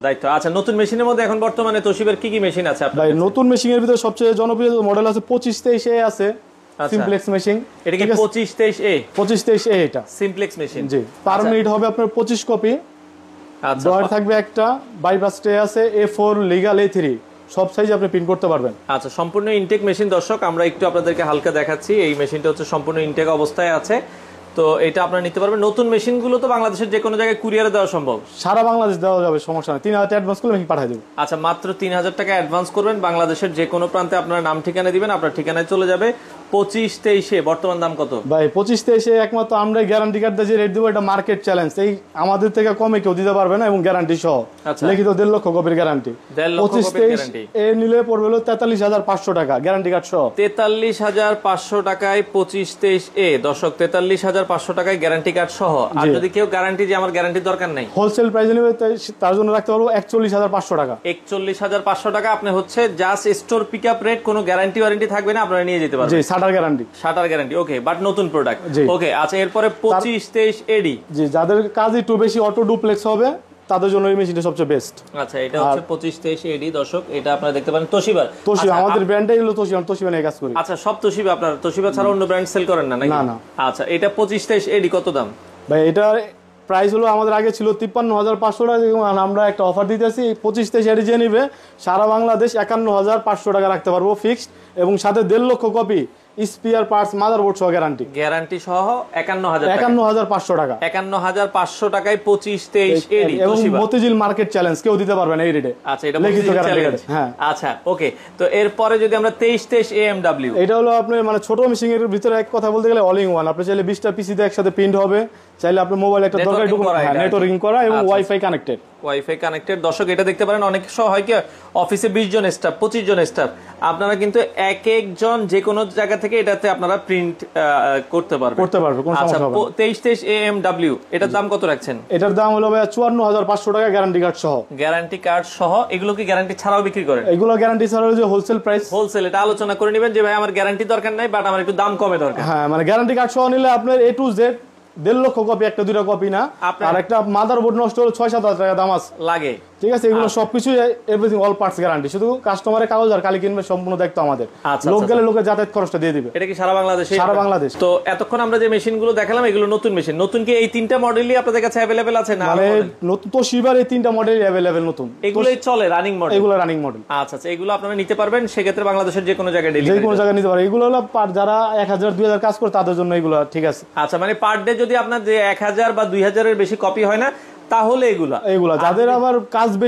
দায়িত্ব। আচ্ছা, নতুন মেশিনের মধ্যে এখন বর্তমানে তোশিবার কি কি মেশিন আছে আপনার? ভাই নতুন মেশিনের ভিতরে সবচেয়ে জনপ্রিয় মডেল আছে 2523 এ আছে সিমপ্লেক্স মেশিন। এটা কি 2523 এ? 2523 এ এটা সিমপ্লেক্স মেশিন। জি, পার মিনিট হবে আপনার 25 কপি। আচ্ছা, ডয়ার থাকবে একটা, বাইপাস ট্রে আছে, A4 লিগ্যাল A3 সব সাইজ আপনি প্রিন্ট করতে পারবেন। আচ্ছা, সম্পূর্ণ ইনটেক মেশিন। দর্শক, আমরা একটু আপনাদেরকে হালকা দেখাচ্ছি। এই মেশিনটা হচ্ছে সম্পূর্ণ ইনটেক অবস্থায় আছে। তো এটা আপনারা নিতে পারবেন। নতুন মেশিনগুলো তো বাংলাদেশের যে কোনো জায়গায় কুরিয়ারে দেওয়া সম্ভব, সারা বাংলাদেশ দেওয়া যাবে, সমস্যা নেই। 3000 অ্যাডভান্স করলে আমি পাঠিয়ে দেব। আচ্ছা, মাত্র 3000 টাকা অ্যাডভান্স করবেন। বাংলাদেশের যে কোনো প্রান্তে আপনার নাম ঠিকানা দিবেন, আপনার ঠিকানায় চলে যাবে। 2523 এ বর্তমান দাম কত ভাই? 2523 এ একমাত্র আমরা গ্যারান্টি কার্ড দিয়ে যে রেট দেবো, এটা মার্কেট চ্যালেঞ্জ। এই আমাদের থেকে কমে কেউ দিতে পারবে না, এবং গ্যারান্টি সহ। আচ্ছা, লিখিত 1.5 লক্ষ কপির গ্যারান্টি। 1.5 লক্ষ কপির 2523 গ্যারান্টি এ নিলে পড়বে হলো 43500 টাকা গ্যারান্টি কার্ড সহ। 43500 টাকায় 2523 এ। দর্শক, 43500 টাকায় গ্যারান্টি কার্ড সহ। আর যদি কেউ গ্যারান্টি যে আমার গ্যারান্টি দরকার নাই, হোলসেল প্রাইসে নেবে, তার জন্য রাখতে পারবো 41500 টাকা। 41500 টাকা। আপনি হচ্ছে জাস্ট স্টোর পিকআপ রেট, কোনো গ্যারান্টি ওয়ারেন্টি থাকবে না, আপনারা নিয়ে যেতে পারবেন। জি, shutter guarantee. Shutter guarantee, okay, but নতুন প্রোডাক্ট। জি। ওকে, আচ্ছা, এরপরে 2523 এডি। জি, যাদের কাজ একটু বেশি অটো ডুপ্লেক্স হবে তাদের জন্য এই মেশিনটা সবচেয়ে বেস্ট। আচ্ছা, এটা হচ্ছে 2523 এডি। দর্শক, এটা আপনারা দেখতে পারেন তোশিবার। তোশিবা আমাদের ব্র্যান্ডটাই হলো তোশিবা, তোশিবা নিয়ে কাজ করি। আচ্ছা, সব তোশিবা আপনার? তোশিবা ছাড়া অন্য ব্র্যান্ড সেল করেন না নাকি? না, না। আচ্ছা, এটা 2523 এডি কত দাম? ভাই এটার প্রাইস হলো, আমাদের আগে ছিল 53500 টাকা, এবং আমরা একটা অফার দিতেছি। 2523 এডি যে নিবে সারা বাংলাদেশ 51500 টাকা রাখতে পারবো ফিক্সড, এবং সাথে 1.5 লক্ষ কপি স্পিয়ার পার্টস মাদারবোর্ড সহ গ্যারান্টি। গ্যারান্টি সহ 51500 টাকা। 51500 টাকায় 2523 এডি এবং তোশিবা। মতিঝিল মার্কেট চ্যালেঞ্জ, কেউ দিতে পারবে না এই রেটে। আচ্ছা, এটা লিখিত মতিঝিল গ্যারান্টি চ্যালেঞ্জ। হ্যাঁ। আচ্ছা, ওকে। তো এরপরে যদি আমরা 2323 AMW, এটা হলো আপনার মানে ছোট মেশিন এর ভিতরে এক কথা বলতে গেলে অল ইন ওয়ান। আপনি চাইলে 20টা পিসি দিয়ে একসাথে প্রিন্ট হবে, চাইলে আপনার মোবাইল একটা দরকারি নেটওয়ার্কিং করা এবং ওয়াইফাই কানেক্টেড। Wifi connected. দর্শক, এটা দেখতে পারেন। অনেক সময় হয় কি, অফিসে 20 জন স্টাফ, 25 জন স্টাফ, আপনারা কিন্তু এক একজন যে কোনো জায়গা থেকে এটাতে আপনারা প্রিন্ট করতে পারবেন। কোনো সমস্যা হবে না। 2323 AMW, এটার দাম কত রাখছেন? এটার দাম হলো ভাই 54500 টাকা গ্যারান্টি কার্ড সহ। গ্যারান্টি কার্ড সহ। এগুলো কি গ্যারান্টি ছাড়াও বিক্রি করেন? এগুলো গ্যারান্টি ছাড়া হলো যে হোলসেল প্রাইস। হোলসেল, এটা আলোচনা করে নেবেন যে ভাই আমার গ্যারান্টি দরকার নাই, বাট আমার একটু দাম কমে দরকার। হ্যাঁ, মানে গ্যারান্টি কার্ড সহ নিলে আপনার A to Z 1.5 লক্ষ কপি, একটা দুইটা কপি না। আর একটা মাদারবোর্ড নষ্ট হলে 6-7 হাজার টাকা দাম আছে লাগে। ঠিক আছে, এগুলো সবকিছু এভরিথিং অল পার্টস গ্যারান্টি। শুধু কাস্টমারের কাগজ আর কালি কিনবে, সম্পূর্ণ দায়িত্ব আমাদের। লোক গেলে লোকের যাতায়াত খরচটা দিয়ে দিবে। এটা কি সারা বাংলাদেশে? সারা বাংলাদেশ। তো এতক্ষণ আমরা যে মেশিনগুলো দেখালাম, এগুলো নতুন মেশিন। নতুন কি এই তিনটা মডেলই আপনাদের কাছে अवेलेबल আছে না? মানে নতুন তোশিবার এই তিনটা মডেল अवेलेबल নতুন। এগুলোই চলে রানিং মডেল? এগুলো রানিং মডেল। আচ্ছা, আচ্ছা, এগুলো আপনারা নিতে পারবেন সেক্ষেত্রে বাংলাদেশের যে কোনো জায়গায় ডেলিভারি, যে কোনো জায়গায় নিতে পারে। এগুলো হলো যারা 1000-2000 কাজ করে তাদের জন্য এগুলো ঠিক আছে। আচ্ছা, মানে পার ডে যদি আপনার যে 1000 বা 2000 এর বেশি কপি হয় না, তাহলে এগুলা যাদের আবার কাজ বেশি